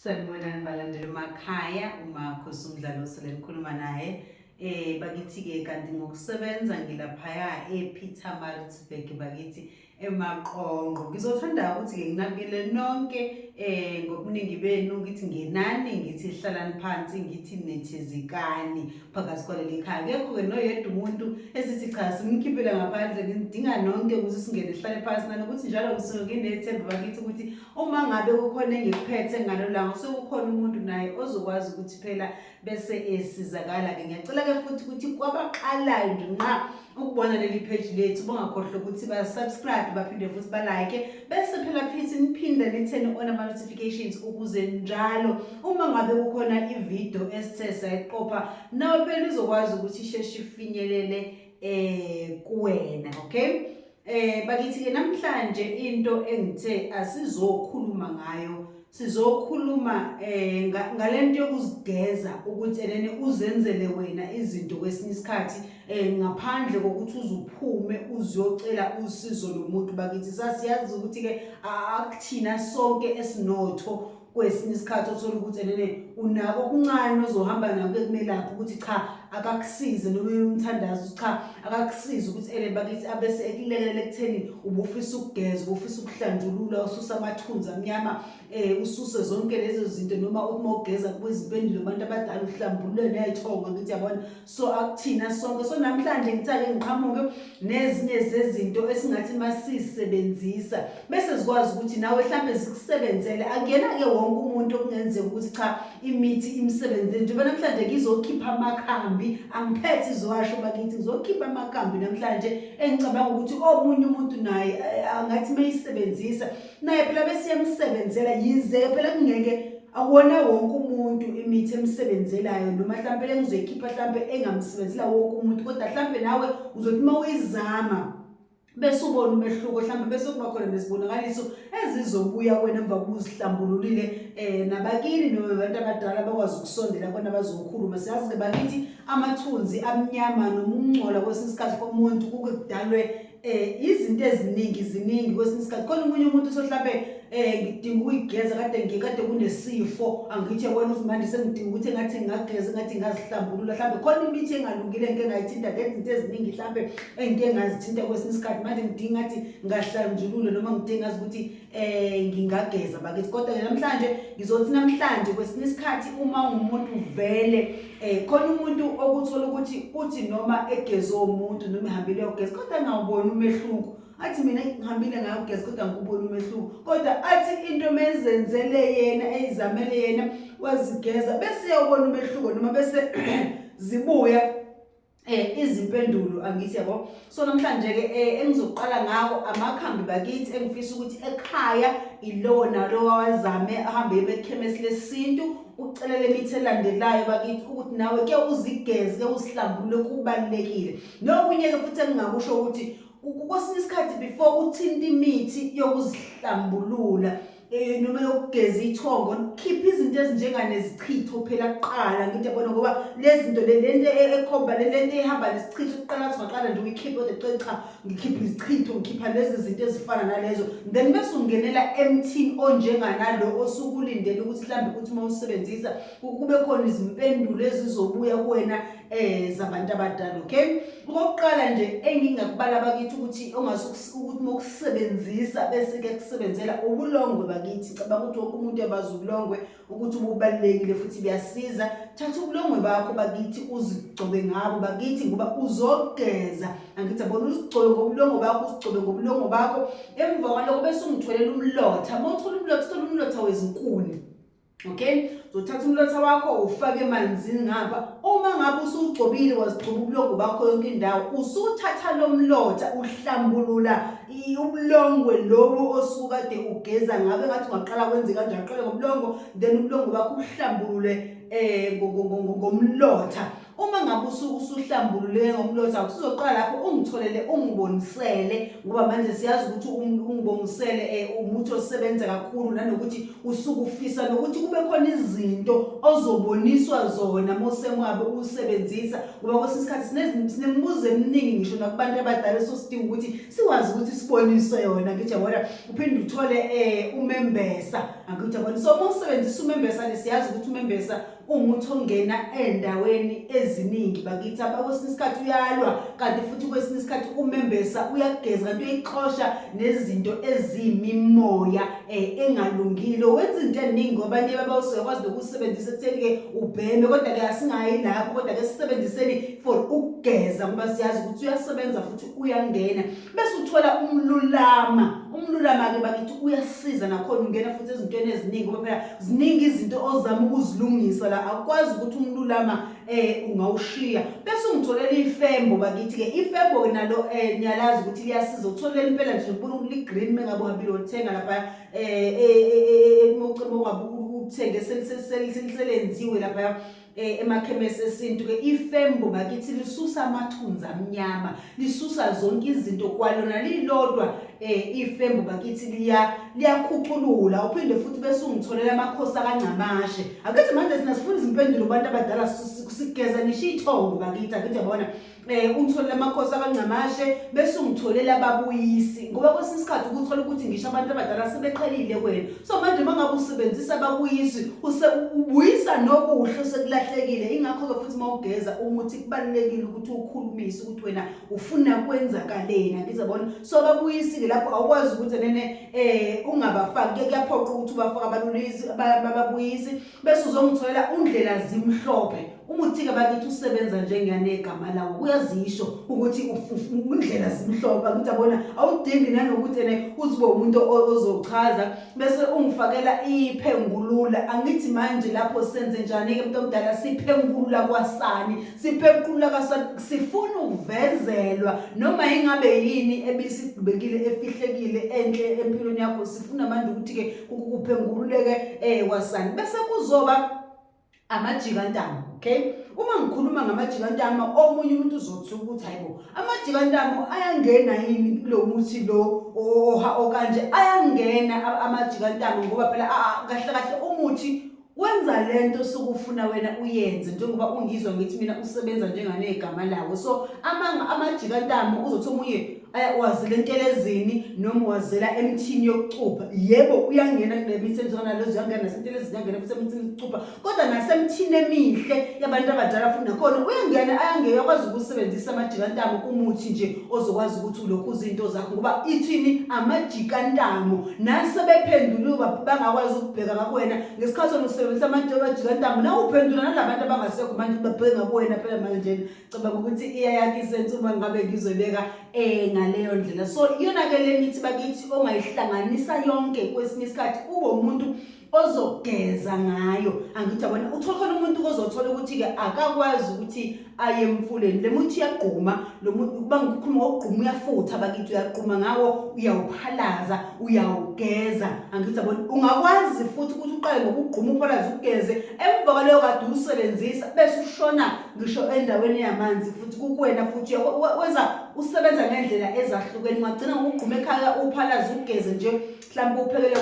Sanibonani balandeli emakhaya, uMakhosi Umdlalo sele nikhuluma naye. Bakithi-ke kanti ngokusebenza ngilaphaya ePietermaritzburg bakithi eMaqonqo. Ngizothanda ukuthi-ke nginabukele nonke ngobuningi benu ngithi ngenani, ngithi hlalani phansi, ngithi nethezekani phakathi kwaleli khaya. Kekho-ke noyedwa umuntu esithi cha simkhiphele ngaphandle, ngidinga nonke ukuthi singene sihlale phansi, nanokuthi njalo ngisuke nginethemba bakithi ukuthi uma ngabe kukhona engikuphethe ngalo langa sekukhona umuntu naye ozokwazi ukuthi phela bese esizakala-ke. Ngiyacela-ke futhi ukuthi kwabaqalayo nje nqa ukubona leli page lethu bangakhohlwa ukuthi ba-subscribe baphinde futhi ba-like, bese phela phithi niphinde nithene on ama-notifications ukuze njalo uma ngabe kukhona ividiyo esithe sayiqopha nawe phela uzokwazi ukuthi isheshe ifinyelele kuwena. Okay, bakithi-ke namhlanje into engithe asizokhuluma ngayo, sizokhuluma ngalento yokuzigeza ukuthi enene uzenzele wena izinto kwesinye isikhathi ngaphandle kokuthi uzuphume uziyocela usizo lomuntu. Bakithi sasiyazi ukuthi-ke akuthina sonke esinotho kwesinye isikhathi othola ukuthi enene unako okuncane ozohamba nako kumelapha ukuthi cha akakusize, noma umthandazo cha akakusize ukuthi bakithi abese ekulekelela ekutheni ubufisa ukugeza, ubufisa ukuhlanjulula, ususa amathunzi amnyama, ususe zonke lezo zinto, noma uma ugeza kwezipendulo abantu abadala uhlambulule ney'thonga ngithi yabona. So akuthina sonke. So namhlanje ngithake ngiqhamuke nezinye zezinto esingathi masisebenzisa bese zikwazi ukuthi nawe mhlambe zikusebenzele. Akuyena-ke wonke umuntu okungenzeka ukuthi cha imithi imsebenzele. Njengoba namhlanje ngizokhipha amakhambi, angiphethe izowasho bakithi, ngizokhipha amakhambi namhlanje engicabanga ukuthi omunye umuntu naye angathi mayisebenzisa naye phela bese yamsebenzela. Yize phela kungeke akuwona wonke umuntu imithi emsebenzelayo, noma mhlambe engizoyikhipha mhlambe engamsebenzela wonke umuntu, kodwa mhlambe nawe uzothi uma uyizama bese ubona umehluko, mhlambe bese kuba khona nesibonakaliso ezizobuya wena emva kokuzihlambululile nabakini noma abantu abadala bakwazi ukusondela kona bazokhuluma. Siyazi-ke bakithi amathunzi amnyama noma ukungcola kwesinye isikhathi komuntu kuke kudalwe izinto ziningi kwesinye isikhathi. Khona umunye umuntu sohlambe ngidinga ukuyigeza kade kunesifo, angithi yabona ukuthi manje sengidinga ukuthi engathi ngingageza, engathi ngazihlambulula, mhlambe khona imithi engalungile engike ngayithinta, ngezinto eziningi mhlambe engike ngazithinta kwesinye isikhathi manje ngidinga ngathi ngahlanjulule noma ngidinga ngazi ukuthi ngingageza bakithi. Kodwa namhlanje ngizothi namhlanje kwesinye isikhathi uma umuntu vele khona umuntu okuthola ukuthi uthi noma egeze umuntu noma ehambile ukugeza kodwa ngawubona umehluko, athi mina ngihambile ngayogeza kodwa ngikubona umehluko, kodwa athi into mezenzele yena eyizamele yena wazigeza bese uyabona umehluko noma bese zibuya izimpendulo, angithi yabo. So namhlanje-ke engizoqala ngako amakhambi bakithi engifisa ukuthi ekhaya ilowo nalowo awazame ahambe ekhemesi lesintu ucelele imithi elandelayo bakithi ukuthi nawe ke uzigeze, ke usihlambulule, kubalulekile. Nokunye-ke futhi engingakusho ukuthi kwesinye isikhathi before uthinta imithi yokuzihlambulula noma yokugeza ithongo, khipha izinto ezinjenganezichitho phela kuqala, ngithi yabona, ngoba lezi zinto lento ekhomba lento ehamba nesichitho kuqala athi ngaqala nje uyikhiphe kodwa cha ngikhipha izichitho, ngikhipha lezi zinto ezifana nalezo, then bese ungenela emthini onjenganalo osukulindele ukuthi mhlambe ukuthi uma usebenzisa kube khona izimpendulo ezizobuya kuwena zabantu abadala. Okay, okokuqala nje engingakubala bakithi ukuthi ongasukuthi uma ukusebenzisa bese ke kusebenzela ubulongwe bakithi. Cabanga ukuthi wonke umuntu yabazi ubulongwe ukuthi ububalekile futhi buyasiza. Thatha ubulongwe bakho bakithi uzigcobe ngabo bakithi, ngoba uzogeza, angithi yabona, uzigcobe ngobulongwe bakho, uzigcobe ngobulongwe bakho. Emva kwalokho bese ungitholela umlotha. Uma uthola umlotha, uthola umlotha wezinkuni. Okay, uzothatha umlotha wakho ufake emanzini ngapha. Uma ngabe usugcobile wazigcoba ubulongwe bakho yonke indawo, usuthatha lo mlotha uhlambulula ubulongwe lobu osuka kade ugeza ngabe ngathi ungaqala kwenze kanjani, aqale ngobulongwe then ubulongwe bakho uhlambulule ngomlotha. uma ngabe usuhlambulule ngomlotha akusizoqala lapho ungitholele ungibonisele ngoba manje siyazi ukuthi ungibonisele umuthi osebenza kakhulu nanokuthi usuku ufisa nokuthi kube khona izinto ozoboniswa zona mosemwabe usebenzisa ngoba kwesinye isikhathi sinemibuzo eminingi ngisho nakubantu abadala sosidinga ukuthi siwazi ukuthi siboniswe yona ngithi yabona uphinde uthole umembesa angithi yabona so mosebenzisa umembesa lesiyazi ukuthi umembesa umuthi ongena endaweni eziningi bakithi abakwesinye isikhathi uyalwa kanti futhi kwesinye isikhathi umembesa uyageza kanti uyixosha nezinto ezimimoya engalungile wenza into eningi ngoba abanye babawusuyakwazi nokusebenzisa ekutheni ke ubheme kodwa ke asingayi lapho kodwa ke sisebenziseni for ukugeza ngoba siyazi ukuthi uyasebenza futhi uyangena bese uthola umlulama ke bakithi uyasiza nakhona ungena futhi ezintweni eziningi ngoba phela ziningi izinto ozama ukuzilungisa la akwazi ukuthi umlulama ungawushiya bese ungitholela ifembo bakithi ke ifembo nalo niyalazi ukuthi liyasiza utholela impela nje ubona ukuthi green mengabe uhambile uthenga lapha emoqimo wabu uthenge seliselenziwe lapha emakhemesi esintu ke ifembo bakithi lisusa amathunzi amnyama lisusa zonke izinto kwalona lilodwa ifembo bakithi liyakhuculula uphinde futhi bese ungitholela amakhosi akaNcamashe akethi manje sinasifuna izimpendulo kubantu abadala sigeza nisho ithongo bakithi akithi yabona ungitholela amakhosi akaNcamashe bese ungitholela ababuyisi ngoba kwesinye isikhathi ukuthola ukuthi ngisho abantu abadala sebeqhelile kwena so manje mangabe usebenzisa ababuyisi ubuyisa nokuhle sekulahlekile ingakho ke futhi mawugeza umuthi kubalekile ukuthi ukhulumise ukuthi wena ufuna kwenzakalena ngizabona so ababuyisi ke lapho awukwazi ukuthi ungabafaki kuyaphoqa ukuthi ubafaka ababuyisi bese uzongitholela undlela zimhlophe umuthi ke bakithi usebenza njengane igama lawo kuyazisho ukuthi undlela zimhlophe ukuthi yabona awudingi nanokuthi uzibe umuntu ozochaza bese ungifakela iphengulula angithi manje lapho senze njani ke umuntu omdala siphengulula kwasani sifuna ukuvezelwa noma ingabe yini ebisigibekile efihlekile enhle empilweni yakho sifuna manje ukuthi ke kuphengululeke kwasani bese kuzoba amajikantamo okay uma ngikhuluma ngamajikantamo omunye umuntu uzothuka ukuthi hayibo amajikantamo ayangena yini kulo muthi lo okanje ayangena amajikantamo ngoba phela kahle kahle umuthi wenza lento sokufuna wena uyenze njengoba ungizwa ngithi mina usebenza njengane igama lawo so amajikantamo uzothi omunye wazela entelezini noma wazela emthini yokucupha yebo uyangena kule mithi njengana lezo uyangena nasentelezini uyangena futhi emthini yokucupha kodwa nasemthini emihle yabantu abadala futhi nakhona ayangena yakwazi ukusebenzisa amajikantamo kumuthi nje ozokwazi ukuthi ulokhu izinto zakho ngoba ithini amajikantamo nasebephenduluka bangakwazi ukubheka ngakuwena ngesikhathi usebenzisa amajikantamo na uphendula nalabantu abangasekho manje babheka ngakuwena phela manje ngicabanga ukuthi iyayakise uma ngabe ngizobeka ngaleyo ndlela so iyona ke le mithi bakithi ongayihlanganisa yonke kwesinye isikhathi ube umuntu ozogeza ngayo angithi yabona uthola khona umuntu ozothola ukuthi ke akakwazi ukuthi aye emfuleni le muthi yaqhuma lo muntu bangikhuluma ngogquma uyafutha bakithi uyaqhuma ngawo uyawuphalaza uyawugeza angithi yabona ungakwazi futhi ukuthi uqale ngokugquma uphalaza ugeze emva kwaleyo kade usebenzisa bese ushona ngisho endaweni yamanzi futhi kukwena futhi wenza usebenza ngendlela ezahlukene ungagcina ngokugquma ekhaya uphalaza ugeze nje mhlawumbe uphekele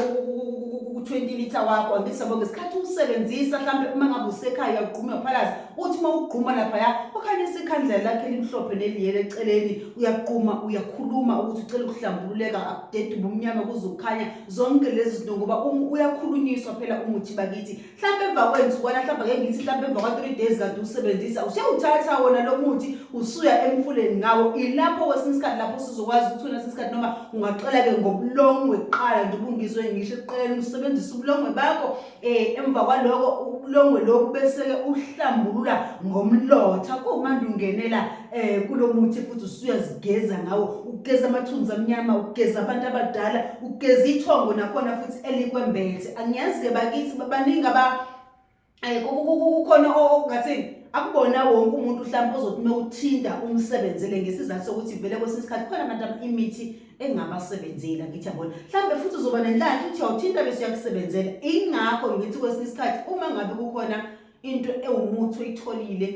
u20 liter wakho angisabo ngesikhathi usebenzisa mhlawumbe uma ngabe usekhaya uyaqhuma uphalaza uthi mawugquma lapha ya ukhanyisa ikhandlela lakhe elimhlophe neliyele eceleni uyaqhuma uyakhuluma ukuthi ucela ukuhlambululeka akudede ubumnyama kuzokhanya zonke lezi zinto ngoba uyakhulunyiswa phela umuthi bakithi mhlawumbe emva kwenzukwana mhlawumbe ke ngithi mhlawumbe emva kwa3 days kade usebenzisa usiyawuthatha wona lo muthi usuya emfuleni ngawo ilapho kwesinye isikhathi lapho sizokwazi ukuthi wena isikhathi noma ungaqala ke ngobulongwe qala nje ubungizwe ngisho eqeleni usebenzisa ubulongwe bakho emva kwaloko ubulongwe lokhu bese ke uhlambulula ngomlotha kumanje ungenela kulo muthi futhi usuyazigeza ngawo ugeza amathunzi amnyama ugeza abantu abadala ugeza ithongo nakhona futhi elikwembethe angiyazi ke bakithi baningi kukhona ongathini akubona wonke umuntu mhlawumbe ozothi mewuthinda umsebenzele ngesizathu sokuthi vele kwesinye isikhathi khona abantu imithi engabasebenzela ngithi yabona mhlawumbe futhi uzoba nenhlanhla uthi awuthinta bese uyakusebenzela ingakho ngithi kwesinye isikhathi uma ngabe kukhona into ewumuthi oyitholile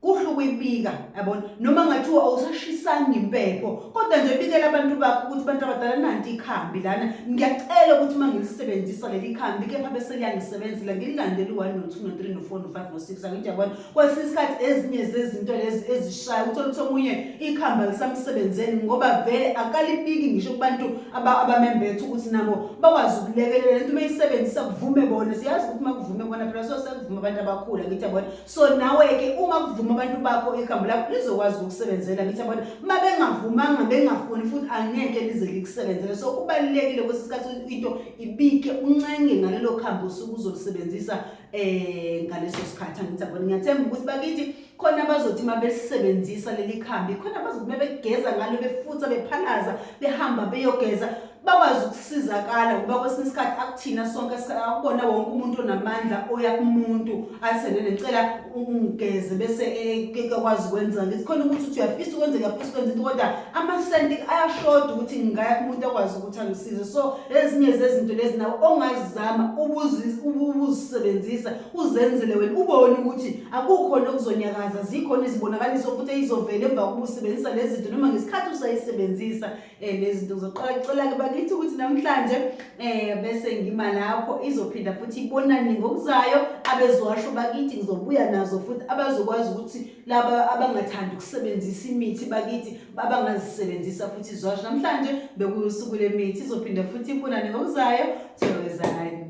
kuhle ukuyibika yabona noma ngathiwa awusashisanga impepho kodwa nje bikela abantu bakho ukuthi bantu abadala nanti ikhambi lana ngiyacela ukuthi mangilisebenzisa leli khambi kepha bese liyangisebenzela ngililandele u1 no2 no3 no4 no5 no6 angithi yabona kwesisikhathi ezinye zezinto lezi ezishaya uthola ukuthi omunye ikhamba lisamsebenzeni ngoba vele akalibiki ngisho kubantu abamembethu ukuthi nabo bakwazi ukulekelela lento mayisebenzisa kuvume bona siyazi ukuthi makuvume bona phela so sekuvuma abantu abakhula ngithi yabona so nawe ke uma kuvuma abantu bakho ikhambi lakho lizokwazi ukusebenzela ngithi yabona mabengavumanga bengafuni futhi angeke lize likusebenzele so kubalekile kwesisikhathi into ibike uncenge ngalelo khambi usuku uzolisebenzisa ngaleso sikhathi angithi yabona ngiyathemba ukuthi bakithi khona abazothi mabelisebenzisa leli khambi khona abazothi mabegeza ngalo befutha bephalaza behamba beyogeza bakwazi ukusizakala ngoba kwesinye isikhathi akuthina sonke akubona wonke umuntu onamandla oya kumuntu asenene ngicela ungigeze bese ekwazi ukwenza ngithi khona ukuthi uyafisa ukwenza into kodwa amasenti ayashoda ukuthi ngingaya kumuntu akwazi ukuthi angisize so ezinye zezinto lezi nawo ongazizama ubuzisebenzisa uzenzele wena ubone ukuthi akukhona okuzonyakaza zikhona izibonakaliso futhi izovela emva kokusebenzisa lezi zinto noma ngesikhathi usayisebenzisa lezi zinto uzoqala kucela ke bakithi ukuthi namhlanje bese ngima lapho izophinda futhi ibonane ngokuzayo abezwasho bakithi ngizobuya nazo futhi abazokwazi ukuthi laba abangathandi ukusebenzisa imithi bakithi abangazisebenzisa futhi izwasho namhlanje bekusuku lemithi izophinda futhi ibonane ngokuzayo thokozani.